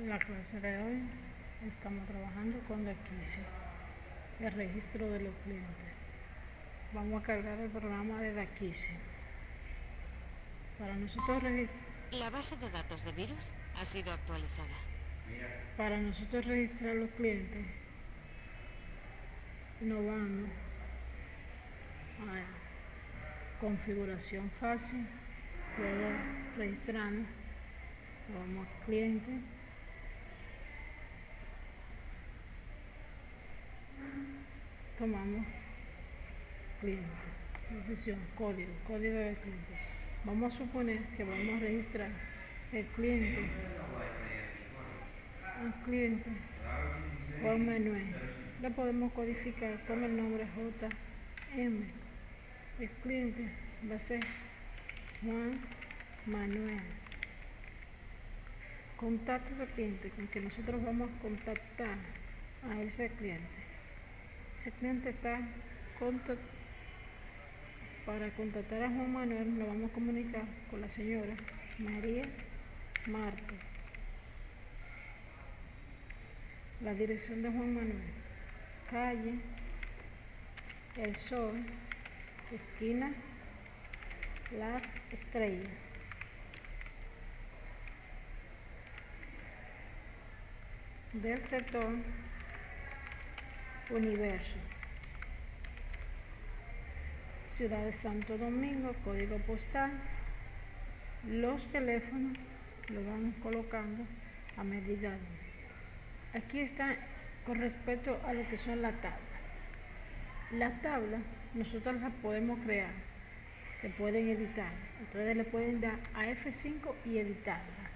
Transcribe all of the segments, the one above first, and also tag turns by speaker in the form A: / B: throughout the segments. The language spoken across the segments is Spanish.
A: En la clase de hoy estamos trabajando con Daquisi, el registro de los clientes. Vamos a cargar el programa de Daquisi. Para nosotros
B: La base de datos de virus ha sido actualizada.
A: registrar los clientes, nos vamos a configuración fácil, luego registramos, vamos a cliente, tomamos cliente, decisión, código de cliente. Vamos a suponer que vamos a registrar el cliente, Juan Manuel. Lo podemos codificar con el nombre JM. El cliente va a ser Juan Manuel. Contacto de cliente, con que nosotros vamos a contactar a ese cliente. Ese cliente está para contactar a Juan Manuel, nos vamos a comunicar con la señora María Marte. La dirección de Juan Manuel, calle El Sol, esquina Las Estrellas. Del sector Universo, Ciudad de Santo Domingo, código postal. Los teléfonos los vamos colocando a medida. Aquí está con respecto a lo que son las tablas. Las tablas nosotros las podemos crear, se pueden editar. Ustedes le pueden dar a F5 y editarla,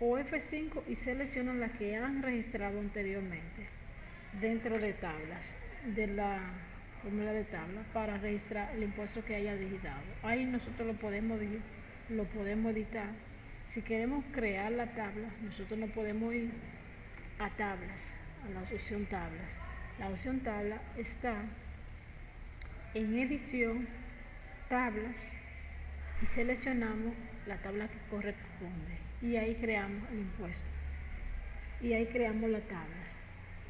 A: o F5 y seleccionan las que han registrado anteriormente dentro de tablas, de la fórmula de tabla, para registrar el impuesto que haya digitado. Ahí nosotros lo podemos editar. Si queremos crear la tabla, nosotros no podemos ir a tablas, a la opción tablas. La opción tabla está en edición, tablas, y seleccionamos la tabla que corresponde y ahí creamos el impuesto y ahí creamos la tabla.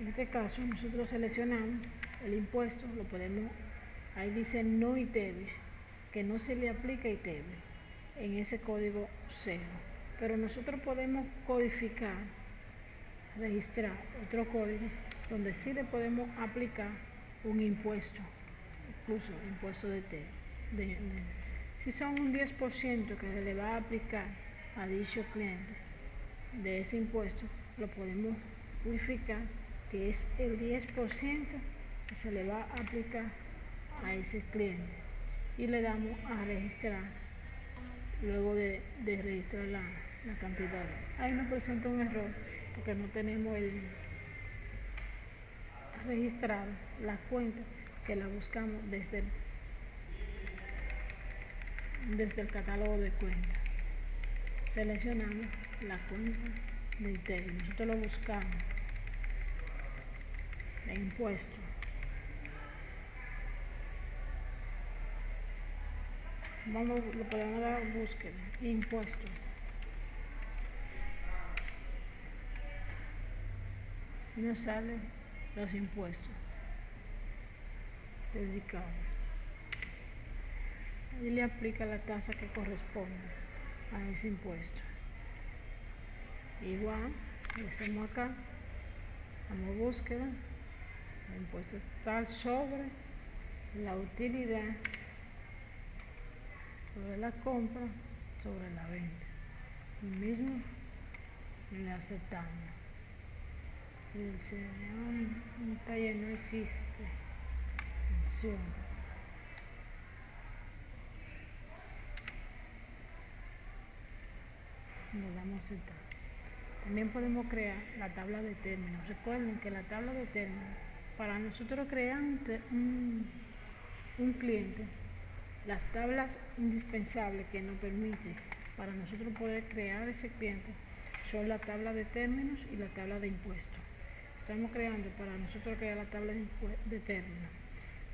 A: En este caso nosotros seleccionamos el impuesto, lo podemos, ahí dice no ITEVIS, que no se le aplica ITEVIS en ese código 0, pero nosotros podemos codificar, registrar otro código donde sí le podemos aplicar un impuesto, incluso impuesto de si son un 10% que se le va a aplicar a dicho cliente de ese impuesto, lo podemos codificar que es el 10% que se le va a aplicar a ese cliente y le damos a registrar. Luego de registrar la cantidad, ahí nos presenta un error porque no tenemos registrado la cuenta que la buscamos desde el catálogo de cuentas. Seleccionamos la cuenta de ITEVIS, nosotros lo buscamos de impuesto, lo podemos dar búsqueda, impuesto, y nos salen los impuestos dedicados y le aplica la tasa que corresponde a ese impuesto. Igual le hacemos acá, damos búsqueda, el impuesto tal sobre la utilidad, sobre la compra, sobre la venta, y mismo le aceptamos. Si el señor un taller no existe, opción, le damos a aceptar. También podemos crear la tabla de términos. Recuerden que la tabla de términos, para nosotros crear un cliente, las tablas indispensables que nos permiten para nosotros poder crear ese cliente son la tabla de términos y la tabla de impuestos. Estamos creando para nosotros crear la tabla de términos.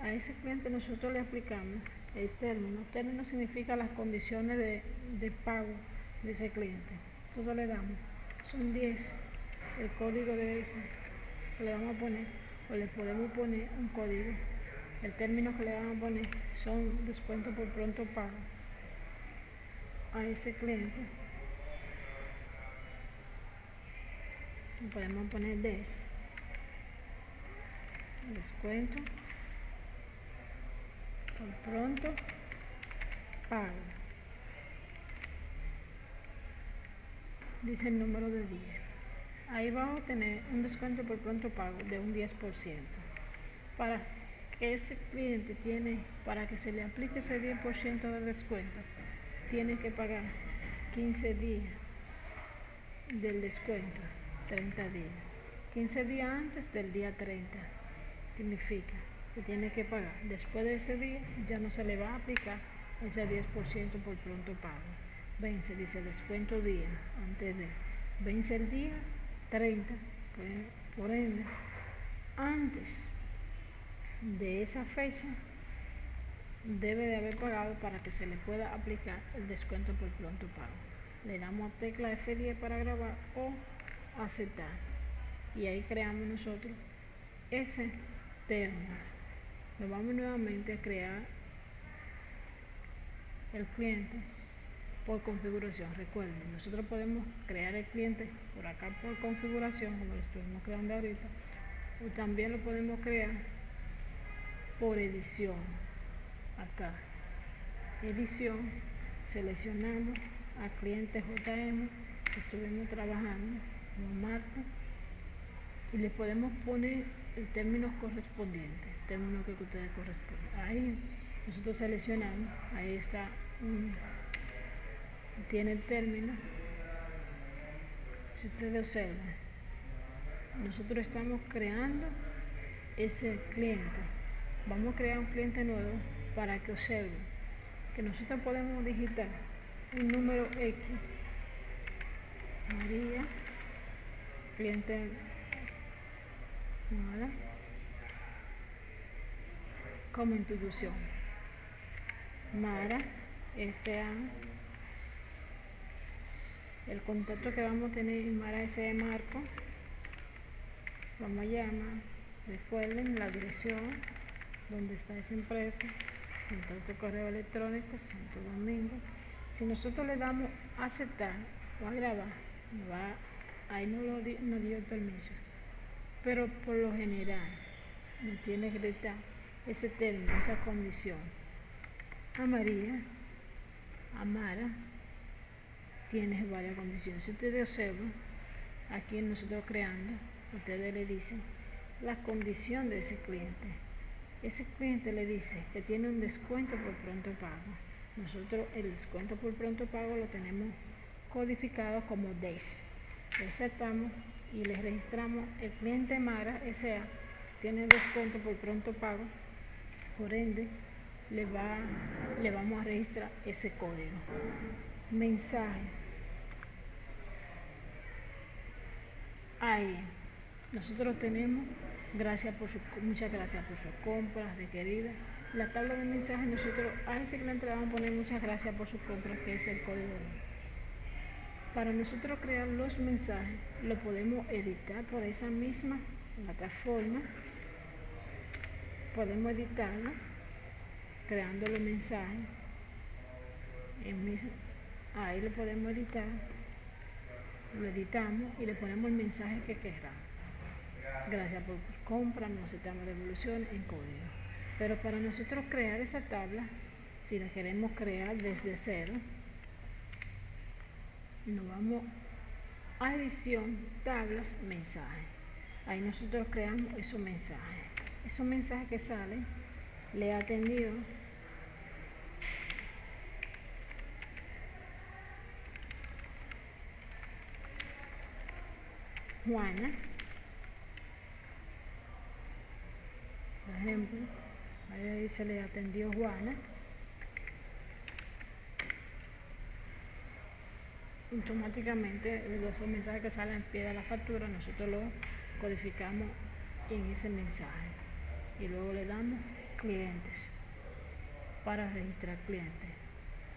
A: A ese cliente nosotros le aplicamos el término. Término significa las condiciones de pago de ese cliente. Nosotros le damos son 10. El código de ese que le vamos a poner, o le podemos poner un código. El término que le vamos a poner son descuento por pronto pago a ese cliente. Le podemos poner descuento por pronto pago. Dice el número de día. Ahí vamos a tener un descuento por pronto pago de un 10%. Para que ese cliente para que se le aplique ese 10% de descuento, tiene que pagar 15 días del descuento, 30 días. 15 días antes del día 30. Significa que tiene que pagar. Después de ese día ya no se le va a aplicar ese 10% por pronto pago. Vence, dice descuento día, antes de. Vence el día 30, por ende, antes de esa fecha debe de haber pagado para que se le pueda aplicar el descuento por pronto pago. Le damos a tecla F10 para grabar o aceptar, y ahí creamos nosotros ese término. Nos vamos nuevamente a crear el cliente por configuración. Recuerden, nosotros podemos crear el cliente por acá por configuración, como lo estuvimos creando ahorita, o también lo podemos crear por edición. Acá, edición, seleccionamos a cliente JM que estuvimos trabajando, lo marco y le podemos poner el término correspondiente, el término que ustedes corresponde. Ahí nosotros seleccionamos, ahí está, tiene el término. Si ustedes observan, nosotros estamos creando ese cliente. Vamos a crear un cliente nuevo para que observen que nosotros podemos digitar un número X, María, cliente Mara, como institución, Mara S.A. El contacto que vamos a tener en Mara S.A. Marco, vamos a llamar, recuerden la dirección donde está esa empresa, contacto correo electrónico Santo Domingo. Si nosotros le damos a aceptar o a grabar, ahí no dio el permiso, pero por lo general nos tiene que dictar ese término, esa condición. A María, a Mara, tiene varias condiciones. Si ustedes observan, aquí nosotros creando, ustedes le dicen la condición de ese cliente. Ese cliente le dice que tiene un descuento por pronto pago. Nosotros el descuento por pronto pago lo tenemos codificado como DES. Le aceptamos y le registramos el cliente Mara S.A. tiene descuento por pronto pago, por ende le vamos a registrar ese código. Mensaje. Ahí nosotros tenemos muchas gracias por su compra requerida. La tabla de mensajes, nosotros a ese cliente le vamos a poner muchas gracias por su compra, que es el código. Para nosotros crear los mensajes, lo podemos editar por esa misma plataforma. Podemos editarlo creando los mensajes. Ahí lo podemos editar, lo editamos y le ponemos el mensaje que queramos. Gracias por compra, no aceptamos devoluciones en código. Pero para nosotros crear esa tabla, si la queremos crear desde cero, nos vamos a edición, tablas, mensajes. Ahí nosotros creamos esos mensajes. Esos mensajes que salen, le he atendido Juana, por ejemplo, ahí se le atendió Juana. Automáticamente los mensajes que salen al pie de la factura nosotros los codificamos en ese mensaje y luego le damos clientes para registrar clientes.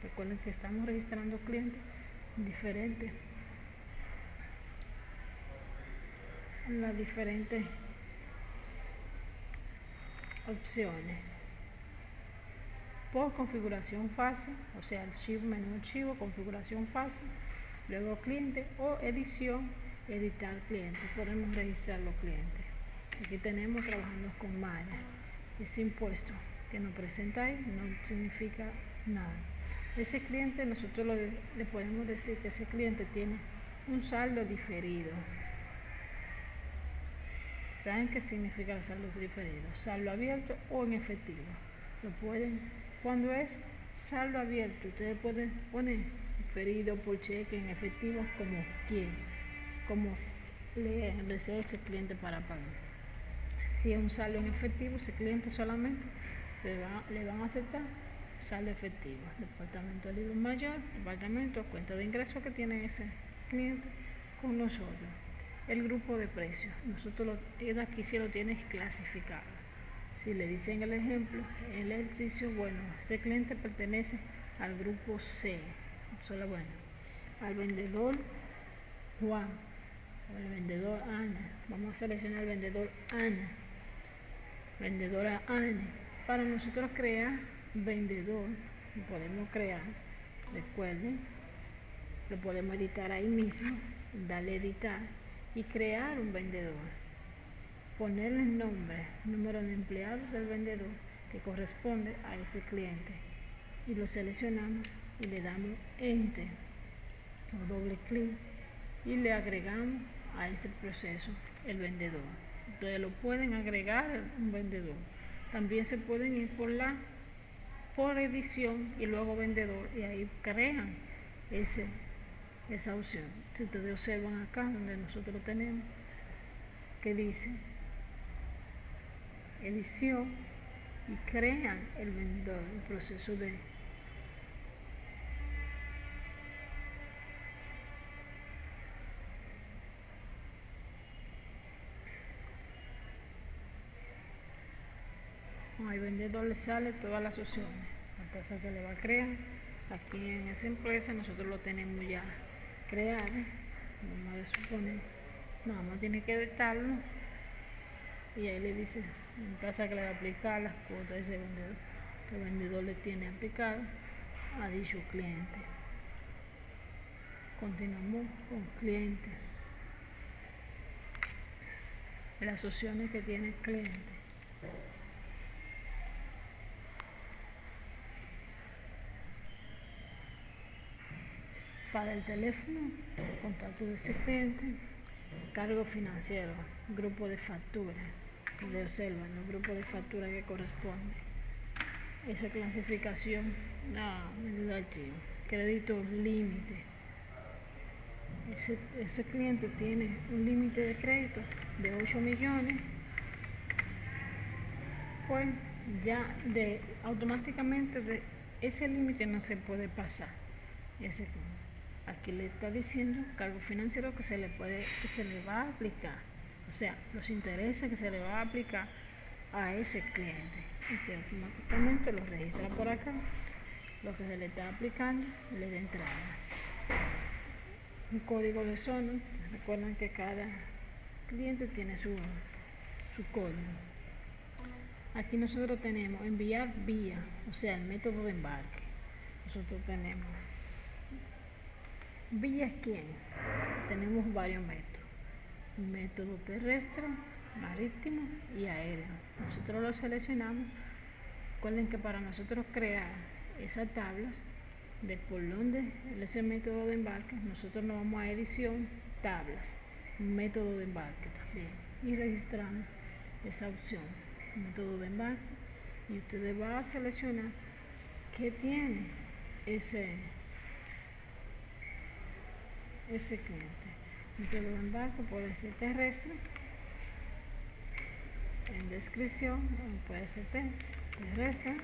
A: Recuerden que estamos registrando clientes diferentes las diferentes opciones. Por configuración fácil, o sea, archivo, menú archivo, configuración fácil, luego cliente o edición, editar cliente. Podemos registrar los clientes. Aquí tenemos trabajando con Maya. Ese impuesto que nos presenta ahí no significa nada. Ese cliente nosotros le podemos decir que ese cliente tiene un saldo diferido. ¿Saben qué significa el saldo diferido? Saldo abierto o en efectivo. Cuando es saldo abierto, ustedes pueden poner diferido por cheque, en efectivo, como quieran, como le desea ese cliente para pagar. Si es un saldo en efectivo, ese cliente solamente le van a aceptar saldo efectivo. Departamento de libro mayor, departamento, cuenta de ingresos que tiene ese cliente con nosotros. El grupo de precios, nosotros aquí sí lo tienes clasificado. Si le dicen el ejemplo, el ejercicio, bueno, ese cliente pertenece al grupo C, solo bueno, al vendedor Juan, o el vendedor Ana. Vamos a seleccionar el vendedor Ana, vendedora Ana. Para nosotros crear vendedor, lo podemos crear, recuerden, lo podemos editar ahí mismo, darle editar y crear un vendedor. Ponerle el nombre, número de empleados del vendedor que corresponde a ese cliente y lo seleccionamos y le damos enter o doble clic y le agregamos a ese proceso el vendedor. Entonces lo pueden agregar un vendedor. También se pueden ir por edición y luego vendedor y ahí crean esa opción. Si ustedes observan acá donde nosotros lo tenemos, que dice edición y crean el vendedor, el proceso de al vendedor le sale todas las opciones, la tasa que le va a crear. Aquí en esa empresa nosotros lo tenemos ya creado, vamos a suponer, nada más tiene que editarlo y ahí le dice la tasa que le va a aplicar, las cuotas de ese vendedor que el vendedor le tiene aplicado a dicho cliente. Continuamos con cliente, las opciones que tiene el cliente. Para el teléfono, contacto de ese cliente, cargo financiero, grupo de factura, de observan los grupos de factura que corresponde. Esa clasificación, medida activa, crédito límite. Ese cliente tiene un límite de crédito de 8 millones, pues ya automáticamente de ese límite no se puede pasar. Aquí le está diciendo cargo financiero que se le va a aplicar, o sea, los intereses que se le va a aplicar a ese cliente y que automáticamente lo registra por acá, lo que se le está aplicando, le da entrada. Un código de zona, recuerden que cada cliente tiene su código. Aquí nosotros tenemos enviar vía, o sea, el método de embarque. Nosotros tenemos ¿vía quién? Tenemos varios métodos. Método terrestre, marítimo y aéreo. Nosotros lo seleccionamos. Recuerden que para nosotros crear esa tabla de por dónde ese método de embarque, nosotros nos vamos a edición, tablas, método de embarque también. Y registramos esa opción, método de embarque. Y ustedes van a seleccionar qué tiene ese cliente. Método de embarque puede ser terrestre, en descripción puede ser terrestre,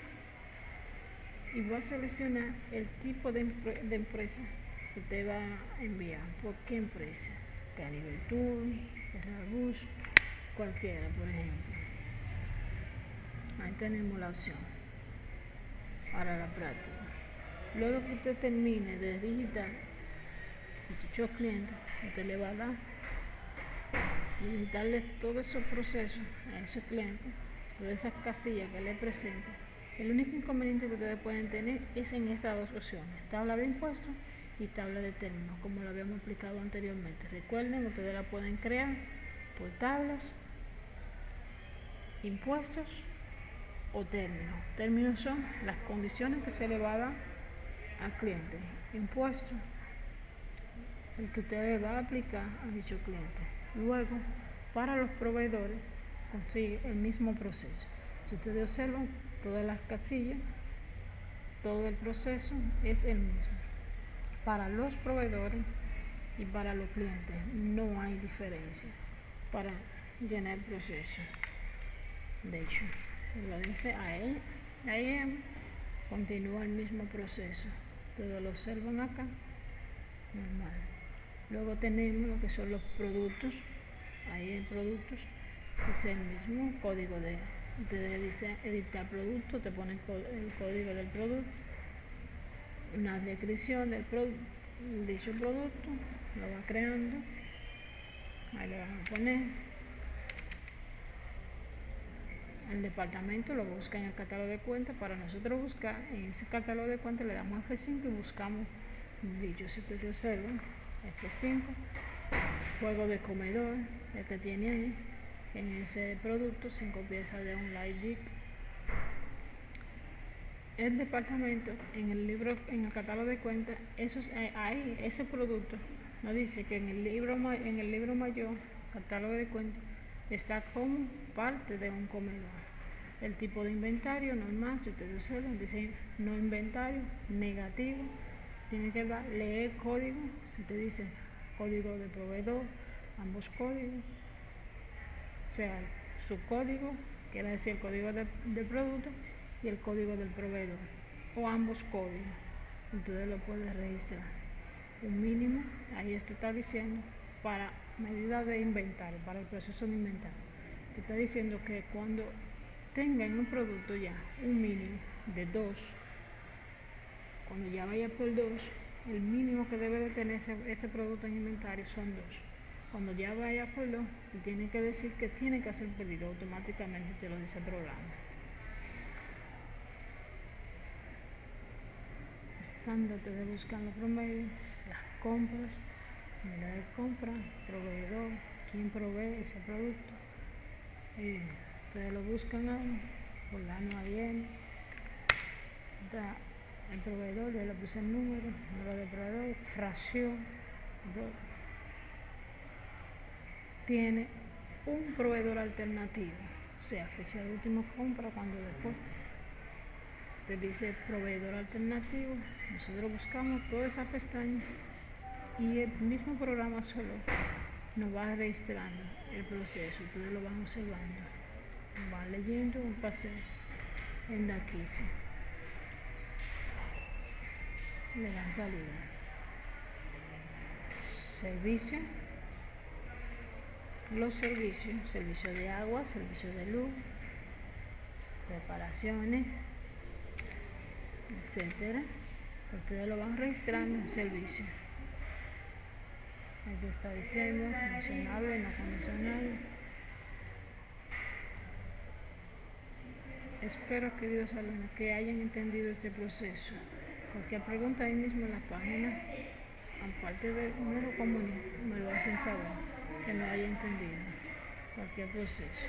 A: y voy a seleccionar el tipo de empresa que te va a enviar. ¿Por qué empresa? Caribe Tour, Ferrabus, cualquiera, por ejemplo. Ahí tenemos la opción. Ahora la práctica. Luego que usted termine de digitar dicho cliente, usted le va a dar y digitarle todos esos procesos a esos clientes, todas esas casillas que le presenta. El único inconveniente que ustedes pueden tener es en estas dos opciones, tabla de impuestos y tabla de términos, como lo habíamos explicado anteriormente. Recuerden, ustedes la pueden crear por tablas, impuestos o términos. Términos son las condiciones que se le va a dar al cliente. Impuestos, el que usted va a aplicar a dicho cliente. Luego, para los proveedores, consigue el mismo proceso. Si ustedes observan, todas las casillas, todo el proceso es el mismo. Para los proveedores y para los clientes no hay diferencia para llenar el proceso. De hecho, lo dice ahí continúa el mismo proceso. Ustedes lo observan acá, normal. Luego tenemos lo que son los productos. Ahí en productos es el mismo código de, ustedes dicen editar producto, te ponen el código del producto, una descripción del dicho producto, lo va creando, ahí le van a poner el departamento, lo busca en el catálogo de cuentas. Para nosotros buscar en ese catálogo de cuentas le damos F5 y buscamos dicho. Si ustedes observan, F5, juego de comedor, el que tiene ahí en ese producto, 5 piezas de un light dick. El departamento en el libro, en el catálogo de cuentas, ahí ese producto nos dice que en el libro mayor, catálogo de cuentas, está como parte de un comedor. El tipo de inventario normal, si ustedes observan, dice no inventario, negativo. Tienen que leer código, si te dicen código de proveedor, ambos códigos, o sea, su código, quiere decir el código del producto y el código del proveedor, o ambos códigos. Entonces lo puedes registrar. Un mínimo, ahí está diciendo, para medida de inventario, para el proceso de inventario. Te está diciendo que cuando tengan un producto ya, un mínimo de 2, cuando ya vaya por 2, el mínimo que debe de tener ese producto en inventario son 2. Cuando ya vaya por 2, te tiene que decir que tiene que hacer pedido, automáticamente te lo dice el programa. Estándar de buscar los promedios, las compras, medida de compra, proveedor, quién provee ese producto. Ustedes lo buscan ahí, por la no viene, el proveedor, yo le puse el número de proveedor, fracción, tiene un proveedor alternativo, o sea, fecha de última compra, cuando después te dice proveedor alternativo, nosotros buscamos toda esa pestaña y el mismo programa solo nos va registrando el proceso. Ustedes lo van observando, van leyendo un paseo en la quiz, le dan salida. Servicio, los servicios, servicio de agua, servicio de luz, reparaciones, etcétera. Ustedes lo van registrando en servicio. Aquí está diciendo condicionable, no condicionable. Espero, queridos alumnos, que hayan entendido este proceso. Cualquier pregunta ahí mismo en la página, aparte de me lo comunican, me lo hacen saber que no haya entendido cualquier proceso.